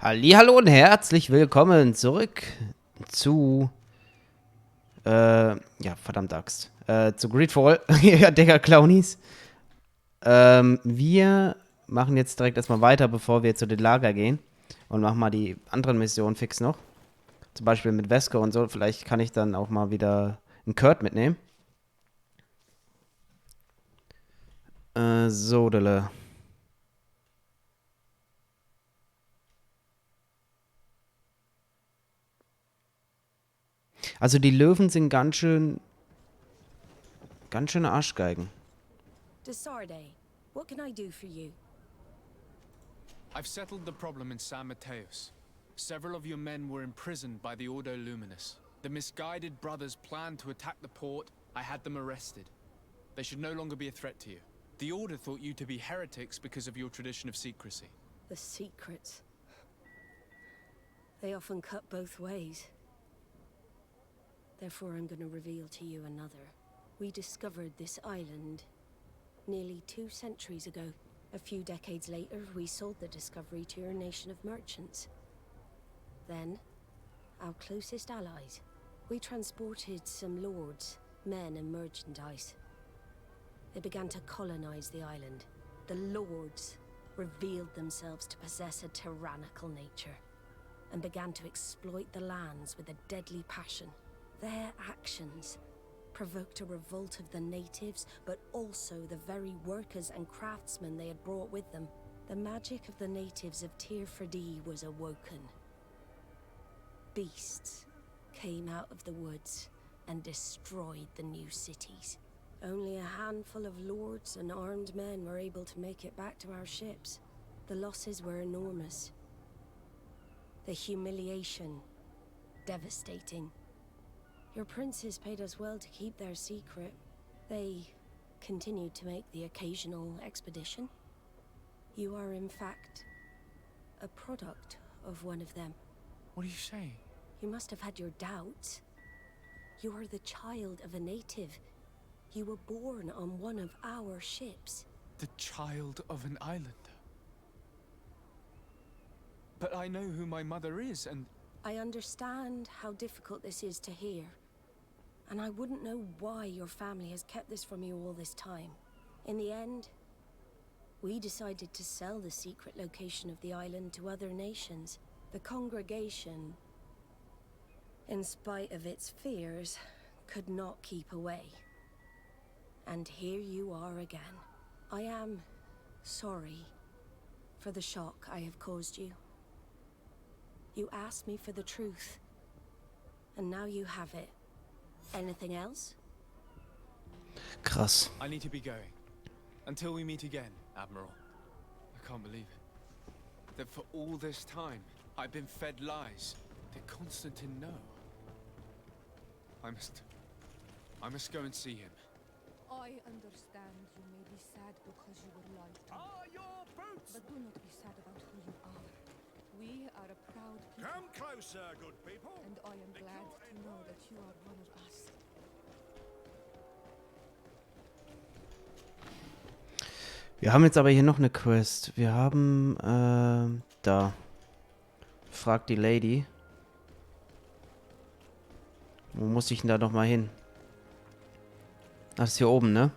Hallihallo und herzlich willkommen zurück zu, ja, verdammt Axt, zu GreedFall, ja, Digga, Clownies. Wir machen jetzt direkt erstmal weiter, bevor wir zu den Lager gehen und machen mal die anderen Missionen fix noch. Zum Beispiel mit Wesker und so, vielleicht kann ich dann auch mal wieder einen Kurt mitnehmen. So, Dille. Also die Löwen sind ganz schöne Arschgeigen. Desarde, what can I do for you? I've settled the problem in San Mateus. Several of your men were imprisoned by the Ordo Luminous. The misguided brothers planned to attack the port. I had them arrested. They should no longer be a threat to you. The Order thought you to be heretics because of your tradition of secrecy. The secrets. They often cut both ways. Therefore, I'm going to reveal to you another. We discovered this island nearly 2 centuries ago. A few decades later, we sold the discovery to your nation of merchants. Then, our closest allies. We transported some lords, men and merchandise. They began to colonize the island. The lords revealed themselves to possess a tyrannical nature and began to exploit the lands with a deadly passion. Their actions provoked a revolt of the natives, but also the very workers and craftsmen they had brought with them. The magic of the natives of Tirfredi was awoken. Beasts came out of the woods and destroyed the new cities. Only a handful of lords and armed men were able to make it back to our ships. The losses were enormous. The humiliation, devastating. Your princes paid us well to keep their secret. They continued to make the occasional expedition. You are, in fact, a product of one of them. What are you saying? You must have had your doubts. You are the child of a native. You were born on one of our ships. The child of an islander. But I know who my mother is, and... I understand how difficult this is to hear. And I wouldn't know why your family has kept this from you all this time. In the end, we decided to sell the secret location of the island to other nations. The congregation, in spite of its fears, could not keep away. And here you are again. I am sorry for the shock I have caused you. You asked me for the truth, and now you have it. Anything else? Krass. I need to be going. Until we meet again, Admiral. I can't believe it. That for all this time, I've been fed lies. Did Constantine know? I must go and see him. I understand you may be sad because you were lied to. Are your boots? But do not be sad about who you are. We are a proud people. Come closer, good people. And I am glad to know that you are one of us. Wir haben jetzt aber hier noch eine Quest. Wir haben, da. Fragt die Lady. Wo muss ich denn da nochmal hin? Ach, das ist hier oben, ne?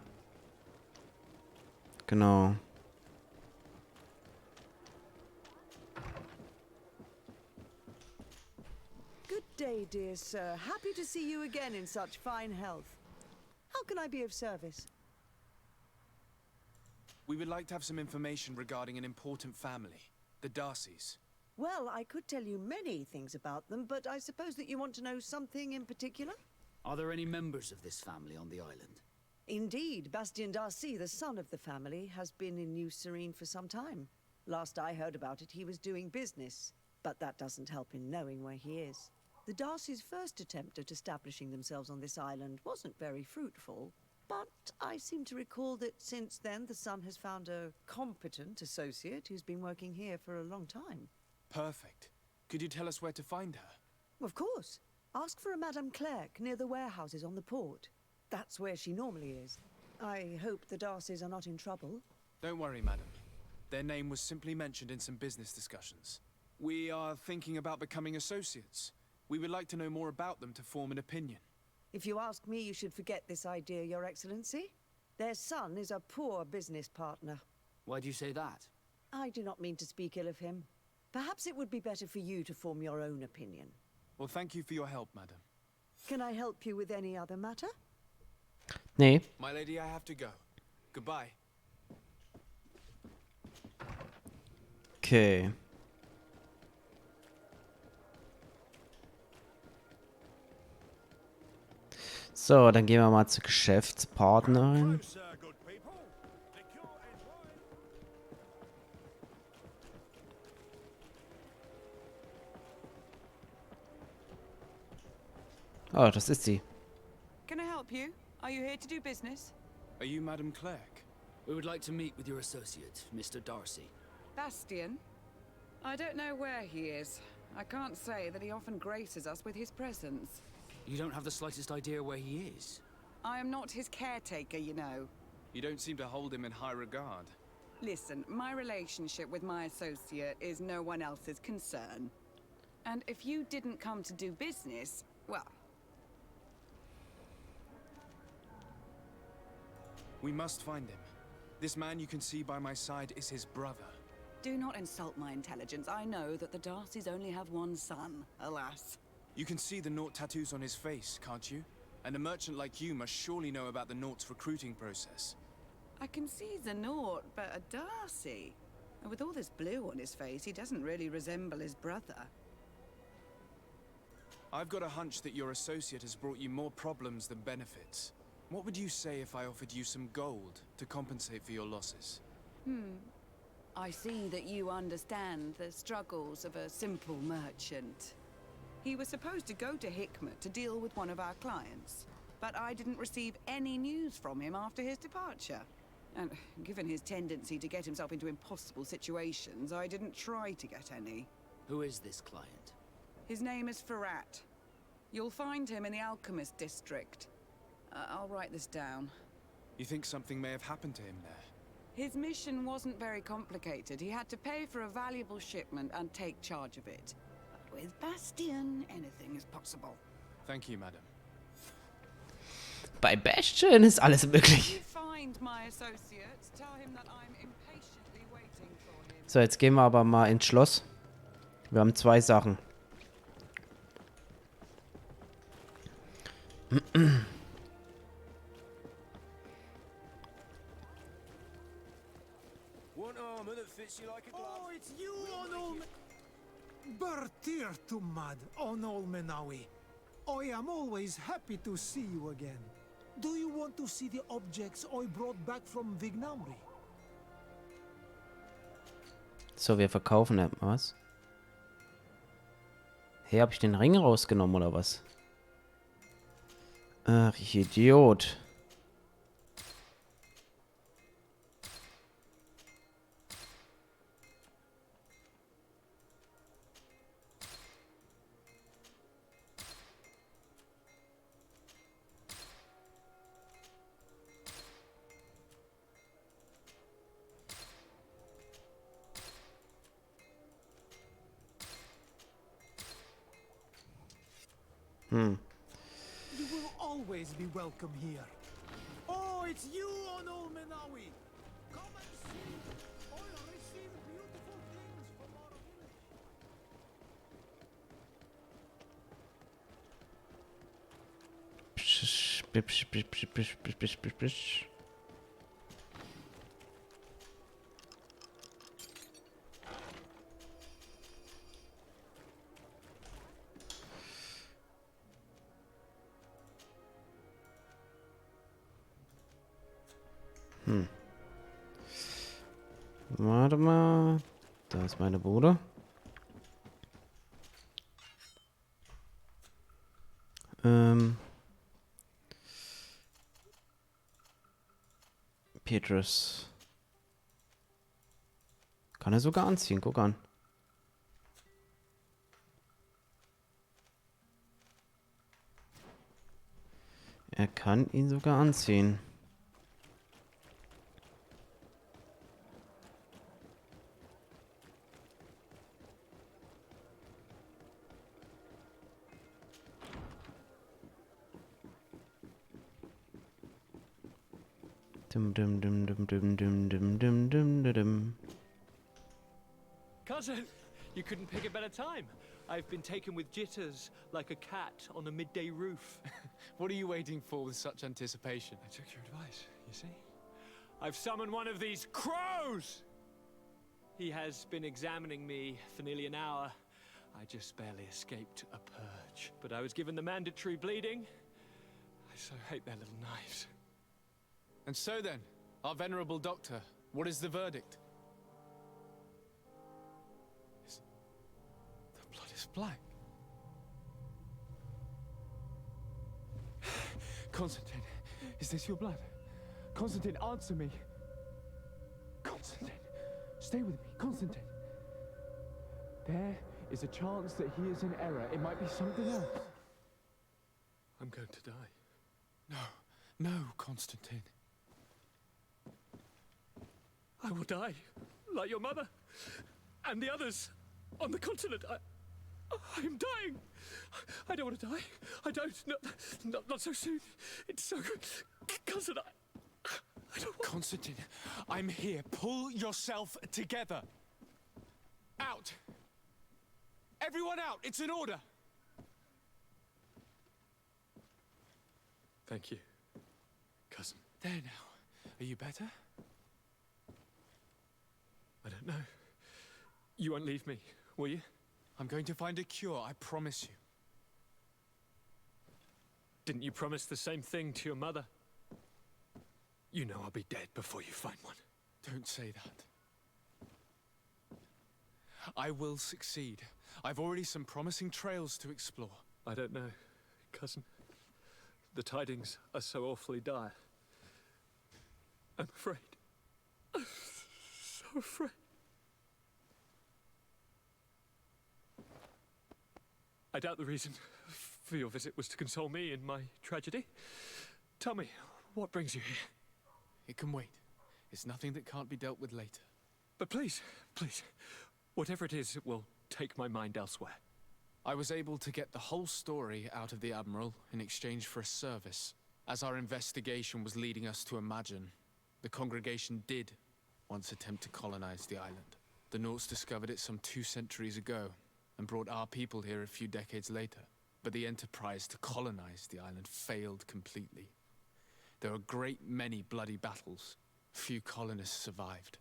Genau. Good day, dear sir. Happy to see you again in such fine health. How can I be of service? We would like to have some information regarding an important family, the Darcys. Well, I could tell you many things about them, but I suppose that you want to know something in particular? Are there any members of this family on the island? Indeed, Bastien Darcy, the son of the family, has been in New Serene for some time. Last I heard about it, he was doing business, but that doesn't help in knowing where he is. The Darcys' first attempt at establishing themselves on this island wasn't very fruitful, but I seem to recall that since then the son has found a competent associate who's been working here for a long time. Perfect. Could you tell us where to find her? Of course. Ask for a Madame Clerc near the warehouses on the port. That's where she normally is. I hope the Darcys are not in trouble. Don't worry, madam. Their name was simply mentioned in some business discussions. We are thinking about becoming associates. We would like to know more about them to form an opinion. If you ask me, you should forget this idea, Your Excellency. Their son is a poor business partner. Why do you say that? I do not mean to speak ill of him. Perhaps it would be better for you to form your own opinion. Well, thank you for your help, madam. Can I help you with any other matter? Nee. My lady, I have to go. Goodbye. Okay. So, dann gehen wir mal zur Geschäftspartnerin. Closer, good people. The cure is wine. Oh, das ist sie. Can I help you? Are you here to do business? Are you Madam Clerk? We would like to meet with your associate, Mr. Darcy. Bastian? I don't know where he is. I can't say that he often graces us with his presence. You don't have the slightest idea where he is? I am not his caretaker, you know. You don't seem to hold him in high regard. Listen, my relationship with my associate is no one else's concern. And if you didn't come to do business, well... We must find him. This man you can see by my side is his brother. Do not insult my intelligence. I know that the Darcys only have one son, alas. You can see the Naught tattoos on his face, can't you? And a merchant like you must surely know about the Naught's recruiting process. I can see the Naught, but a Darcy? And with all this blue on his face, he doesn't really resemble his brother. I've got a hunch that your associate has brought you more problems than benefits. What would you say if I offered you some gold to compensate for your losses? I see that you understand the struggles of a simple merchant. He was supposed to go to Hikmet to deal with one of our clients, but I didn't receive any news from him after his departure. And given his tendency to get himself into impossible situations, I didn't try to get any. Who is this client? His name is Ferrat. You'll find him in the Alchemist district. I'll write this down. You think something may have happened to him there? His mission wasn't very complicated. He had to pay for a valuable shipment and take charge of it. But with Bastian, anything is possible. Thank you, madam. Bei Bastion ist alles If möglich. you find my associates, tell him that I'm impatiently waiting for him. So, jetzt gehen wir aber mal ins Schloss. Wir haben zwei Sachen. One armor that fits you like a glove. Oh, it's you, Onol... Bertir to mad, Onol Menawi. I am always happy to see you again. Do you want to see the objects I brought back from Vignamri? So, wir verkaufen etwas. Hey, hab ich den Ring rausgenommen oder was? Ach, ich Idiot. You will always be welcome here. Oh, it's you, Onol Menawi. Come and see. I'll receive beautiful things from our village. Psch, psch, psch, psch, psch, psch, psch, psch, psch. Warte mal. Da ist meine Bude. Petrus. Kann er sogar anziehen, guck an. Er kann ihn sogar anziehen. Dum, dum, dum, dum, dum, dum, dum, dum, dum, dum, dum. Cousin, you couldn't pick a better time. I've been taken with jitters like a cat on a midday roof. What are you waiting for with such anticipation? I took your advice, you see? I've summoned one of these crows! He has been examining me for nearly an hour. I just barely escaped a purge. But I was given the mandatory bleeding. I so hate their little knives. And so then, our venerable doctor, what is the verdict? The blood is black. Constantine, is this your blood? Constantine, answer me. Constantine, stay with me. Constantine. There is a chance that he is in error. It might be something else. I'm going to die. No, Constantine. I will die, like your mother, and the others on the continent. I am dying. I don't want to die. I don't. Not so soon. It's so good. Cousin, I don't want... Constantine, I'm here. Pull yourself together. Out. Everyone out. It's an order. Thank you, cousin. There now. Are you better? I don't know. You won't leave me, will you? I'm going to find a cure, I promise you. Didn't you promise the same thing to your mother? You know I'll be dead before you find one. Don't say that. I will succeed. I've already some promising trails to explore. I don't know, cousin. The tidings are so awfully dire. I'm afraid. I'm so afraid. I doubt the reason for your visit was to console me in my tragedy. Tell me, what brings you here? It can wait. It's nothing that can't be dealt with later. But please, whatever it is, it will take my mind elsewhere. I was able to get the whole story out of the Admiral in exchange for a service. As our investigation was leading us to imagine, the congregation did once attempt to colonize the island. The Nauts discovered it some 2 centuries ago and brought our people here a few decades later. But the enterprise to colonize the island failed completely. There were a great many bloody battles. Few colonists survived.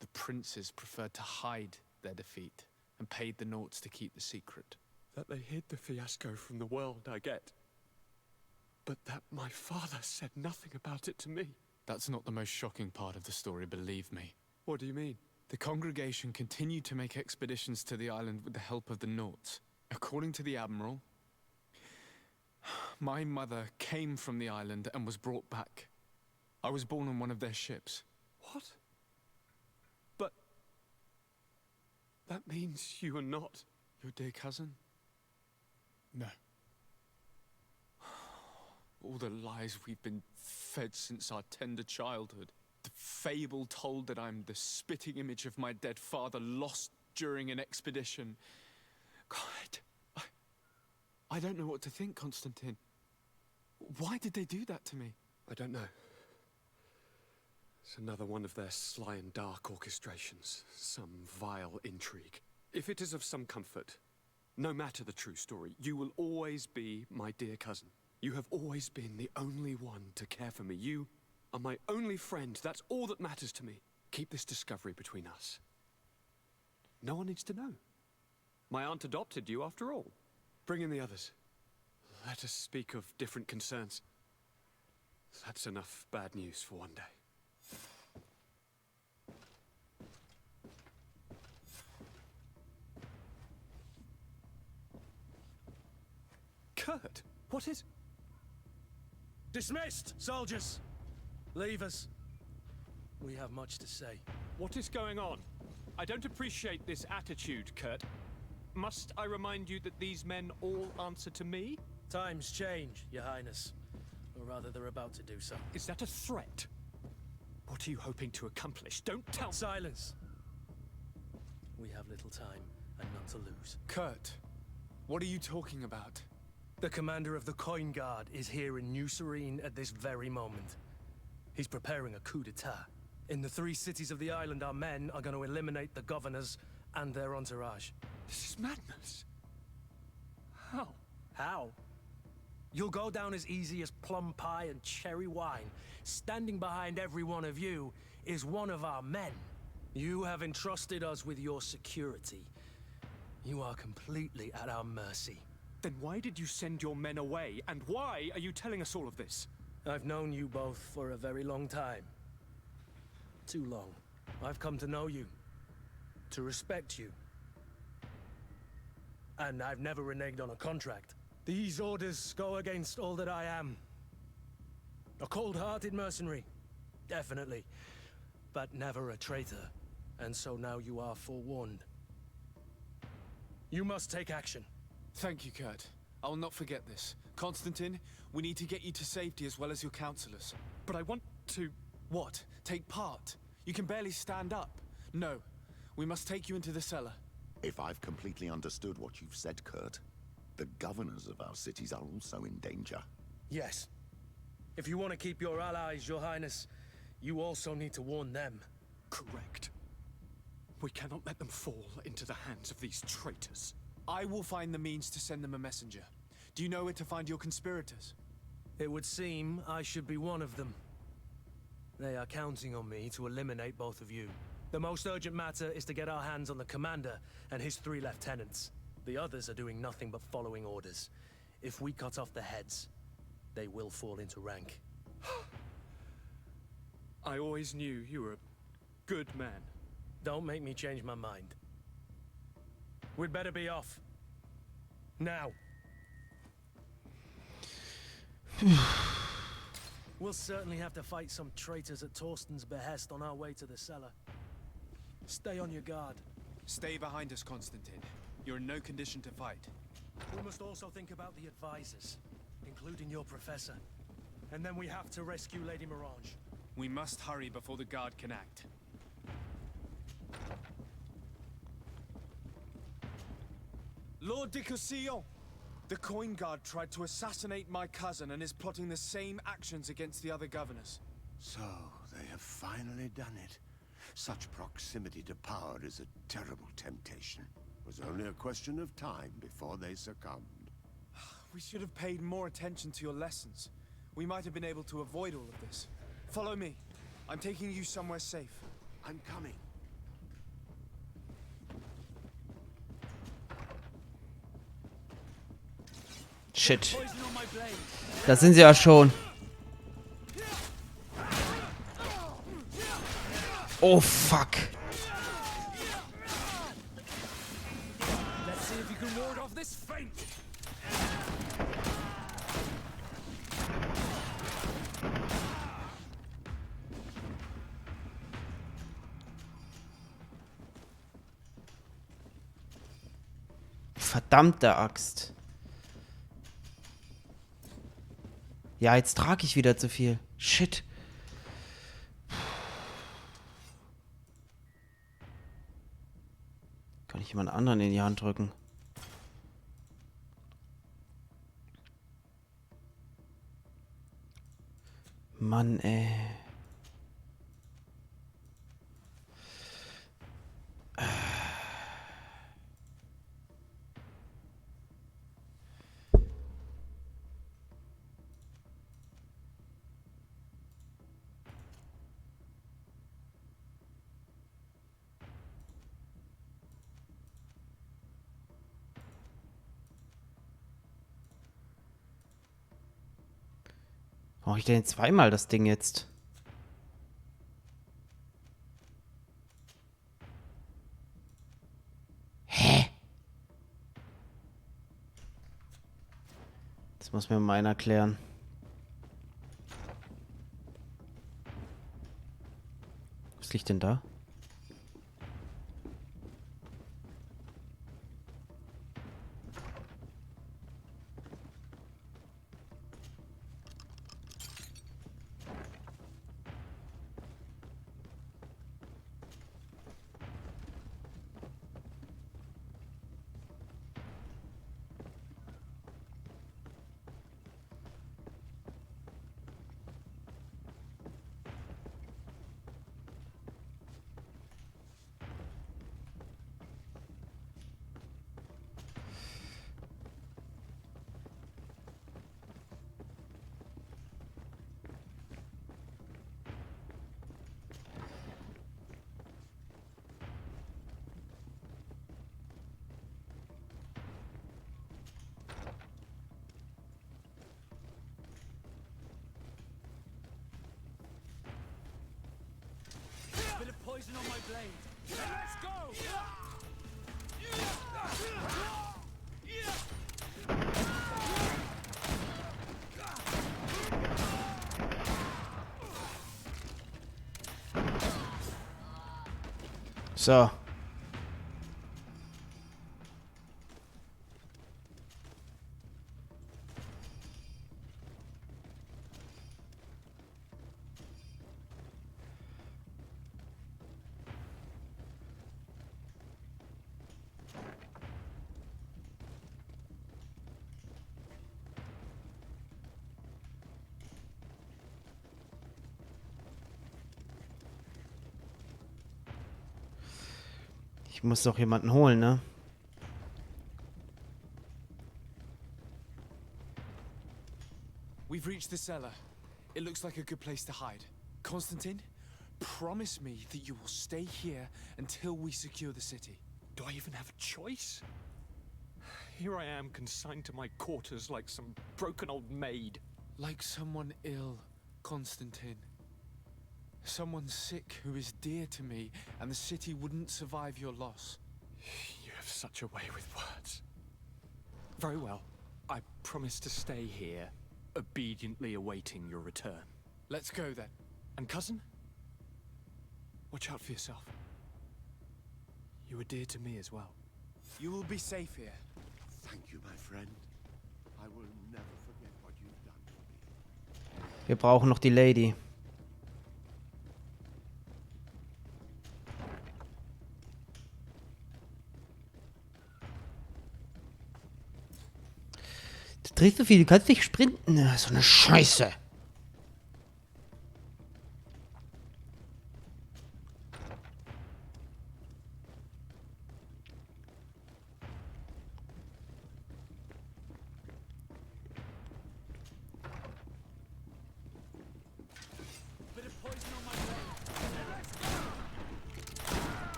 The princes preferred to hide their defeat and paid the Nauts to keep the secret. That they hid the fiasco from the world, I get. But that my father said nothing about it to me. That's not the most shocking part of the story, believe me. What do you mean? The congregation continued to make expeditions to the island with the help of the Nauts. According to the Admiral, my mother came from the island and was brought back. I was born on one of their ships. What? But... that means you are not... your dear cousin? No. All the lies we've been fed since our tender childhood. The fable told that I'm the spitting image of my dead father lost during an expedition. God, I don't know what to think, Constantine. Why did they do that to me? I don't know. It's another one of their sly and dark orchestrations. Some vile intrigue. If it is of some comfort, no matter the true story, you will always be my dear cousin. You have always been the only one to care for me. You are my only friend. That's all that matters to me. Keep this discovery between us. No one needs to know. My aunt adopted you after all. Bring in the others. Let us speak of different concerns. That's enough bad news for one day. Kurt, what is... Dismissed, soldiers! Leave us. We have much to say. What is going on? I don't appreciate this attitude, Kurt. Must I remind you that these men all answer to me? Times change, Your Highness. Or rather, they're about to do so. Is that a threat? What are you hoping to accomplish? Don't tell... Silence! We have little time, and none to lose. Kurt, what are you talking about? The commander of the Coin Guard is here in New Serene at this very moment. He's preparing a coup d'etat. In the 3 cities of the island, our men are going to eliminate the governors and their entourage. This is madness. How? How? You'll go down as easy as plum pie and cherry wine. Standing behind every one of you is one of our men. You have entrusted us with your security. You are completely at our mercy. Then why did you send your men away? And why are you telling us all of this? I've known you both for a very long time. Too long. I've come to know you. To respect you. And I've never reneged on a contract. These orders go against all that I am. A cold-hearted mercenary. Definitely. But never a traitor. And so now you are forewarned. You must take action. Thank you, Kurt. I will not forget this. Constantine, we need to get you to safety as well as your counselors. But I want to... What? Take part? You can barely stand up. No. We must take you into the cellar. If I've completely understood what you've said, Kurt, the governors of our cities are also in danger. Yes. If you want to keep your allies, Your Highness, you also need to warn them. Correct. We cannot let them fall into the hands of these traitors. I will find the means to send them a messenger. Do you know where to find your conspirators? It would seem I should be one of them. They are counting on me to eliminate both of you. The most urgent matter is to get our hands on the commander and his 3 lieutenants. The others are doing nothing but following orders. If we cut off the heads, they will fall into rank. I always knew you were a good man. Don't make me change my mind. We'd better be off. Now. We'll certainly have to fight some traitors at Torsten's behest on our way to the cellar. Stay on your guard. Stay behind us, Constantine. You're in no condition to fight. We must also think about the advisors, including your professor. And then we have to rescue Lady Mirage. We must hurry before the guard can act. Lord de Cossillon! The coin guard tried to assassinate my cousin and is plotting the same actions against the other governors. So, they have finally done it. Such proximity to power is a terrible temptation. It was only a question of time before they succumbed. We should have paid more attention to your lessons. We might have been able to avoid all of this. Follow me. I'm taking you somewhere safe. I'm coming. Shit. Da sind sie ja schon. Oh, fuck. Let's see if you can ward off this feint. Verdammte Axt. Ja, jetzt trage ich wieder zu viel. Shit. Kann ich jemand anderen in die Hand drücken? Mann, ey. Warum ich denn zweimal das Ding jetzt? Hä? Das muss mir mal einer erklären. Was liegt denn da? So. Ich muss doch jemanden holen, ne? We've reached the cellar. It looks like a good place to hide. Constantine, promise me that you will stay here until we secure the city. Do I even have a choice? Here I am, consigned to my quarters like some broken old maid. Like someone ill, Constantine. Someone sick who is dear to me, and the city wouldn't survive your loss. You have such a way with words. Very well. I promise to stay here, obediently awaiting your return. Let's go then. And cousin? Watch out for yourself. You are dear to me as well. You will be safe here. Thank you, my friend. I will never forget what you've done for me. Wir brauchen noch die Lady. Du drehst so viel, du kannst nicht sprinten. So eine Scheiße.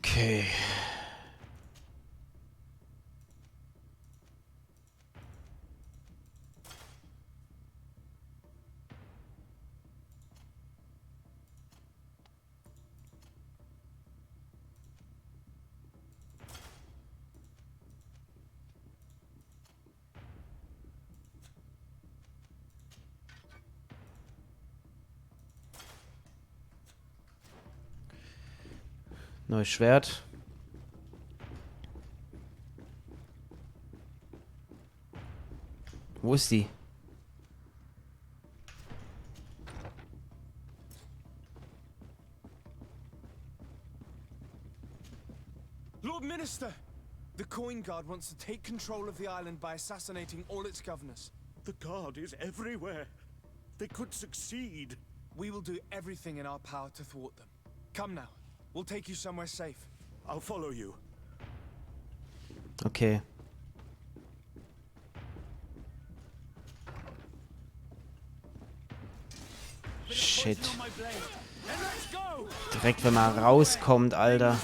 Okay. Neues Schwert. Wo ist die? Lord Minister! The Coin Guard wants to take control of the island by assassinating all its governors. The guard is everywhere. They could succeed. We will do everything in our power to thwart them. Come now. We'll take you somewhere safe. I'll follow you. Okay. Shit. Direkt, wenn man rauskommt, Alter.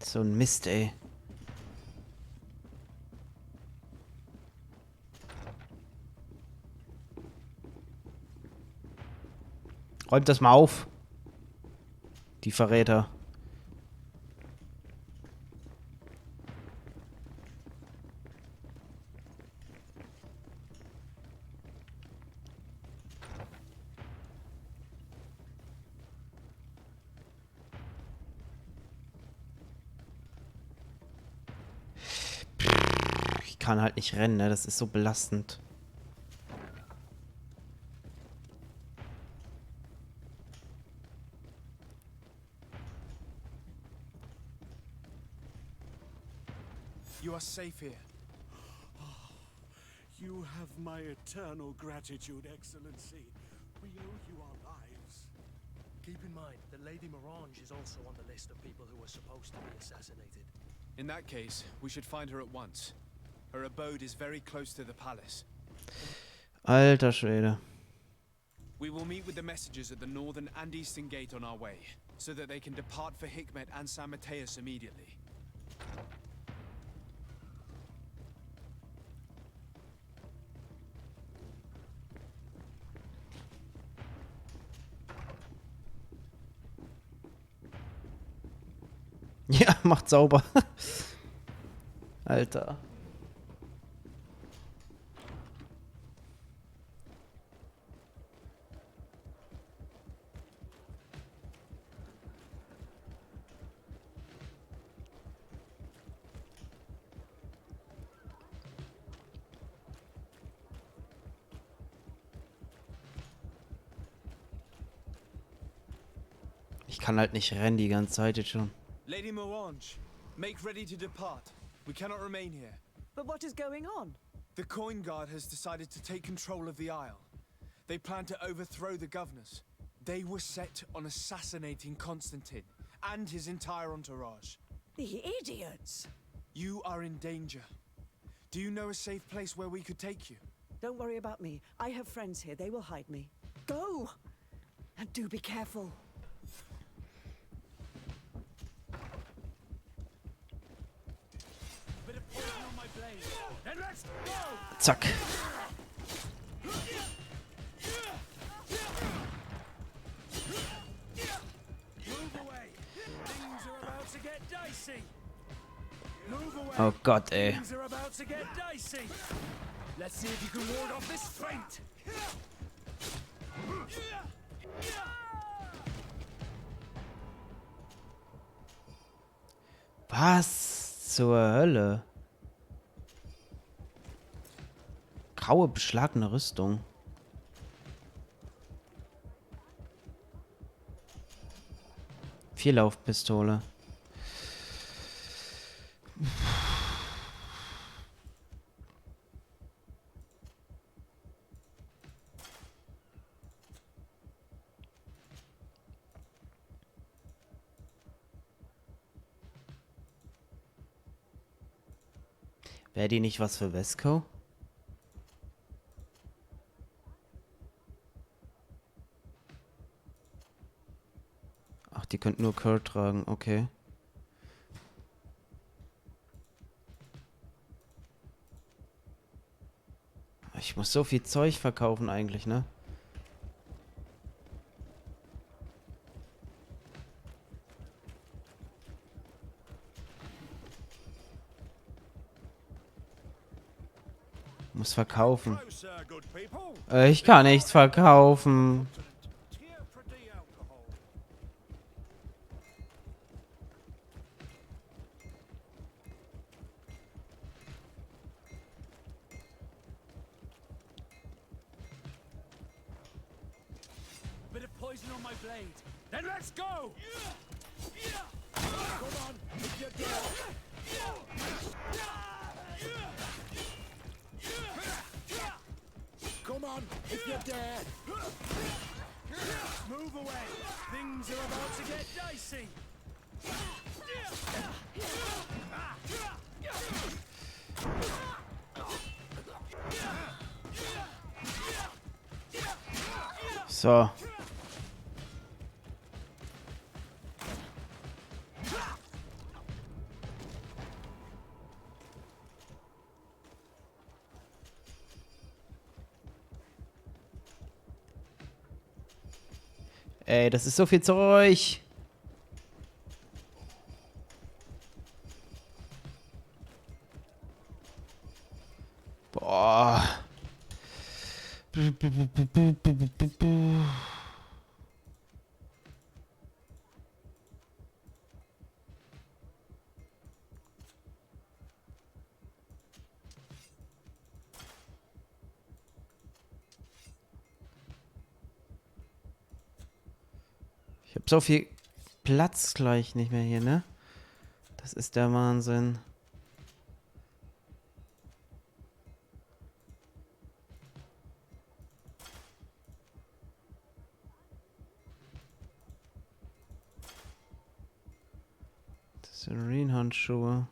So ein Mist, ey. Räumt das mal auf. Die Verräter. Ich kann halt nicht rennen, ne? Das ist so belastend. You are safe here. You have my eternal gratitude, Excellency. We owe you our lives. Keep in mind that Lady Morange is also on the list of people who were supposed to be assassinated. In that case, we should find her at once. Her abode is very close to the palace. Alter Schwede. We will meet with the messengers at the northern and eastern gate on our way, so that they can depart for Hikmet and San Mateus immediately. Ja, macht sauber. Alter. Ich kann halt nicht rennen die ganze Zeit jetzt schon. Lady Morange, make ready to depart. We cannot remain here. But what is going on? The Coin Guard has decided to take control of the Isle. They plan to overthrow the governors. They were set on assassinating Constantine and his entire entourage. The idiots! You are in danger. Do you know a safe place where we could take you? Don't worry about me. I have friends here. They will hide me. Go! And do be careful. Zack. Oh Gott, ey. Was zur Hölle? Graue, beschlagene Rüstung. Vierlaufpistole. Wäre die nicht was für Vesco? Ach, die könnten nur Kurt tragen, okay. Ich muss so viel Zeug verkaufen eigentlich, ne? Muss verkaufen. Ich kann nichts verkaufen. Bit of poison on my blade. Then let's go! Come on, if you dare. Come on, if you dare. Move away. Things are about to get dicey. So. Ey, das ist so viel Zeug. Boah. Ich habe so viel Platz gleich nicht mehr hier, ne? Das ist der Wahnsinn. Serene-Handschuhe.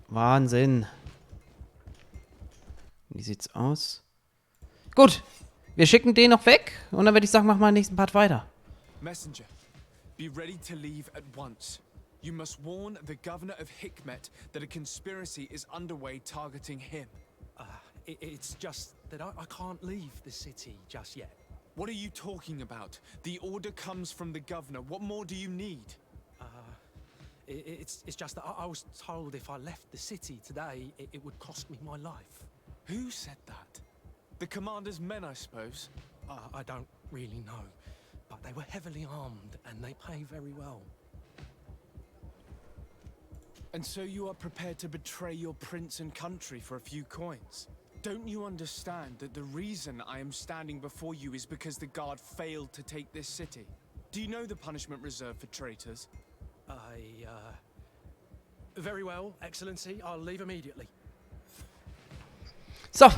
Wahnsinn. Wie sieht's aus? Gut, wir schicken den noch weg und dann würde ich sagen, machen wir den nächsten Part weiter. Messenger, be ready to leave at once. You must warn the governor of Hikmet that a conspiracy is underway targeting him. It's just that I can't leave the city just yet. What are you talking about? The order comes from the governor. What more do you need? It's just that I was told if I left the city today, it would cost me my life. Who said that? The commander's men, I suppose? I don't really know, but they were heavily armed and they pay very well. And so you are prepared to betray your prince and country for a few coins? Don't you understand that the reason I am standing before you is because the guard failed to take this city? Do you know the punishment reserved for traitors? Very well, Excellency. I'll leave immediately. So,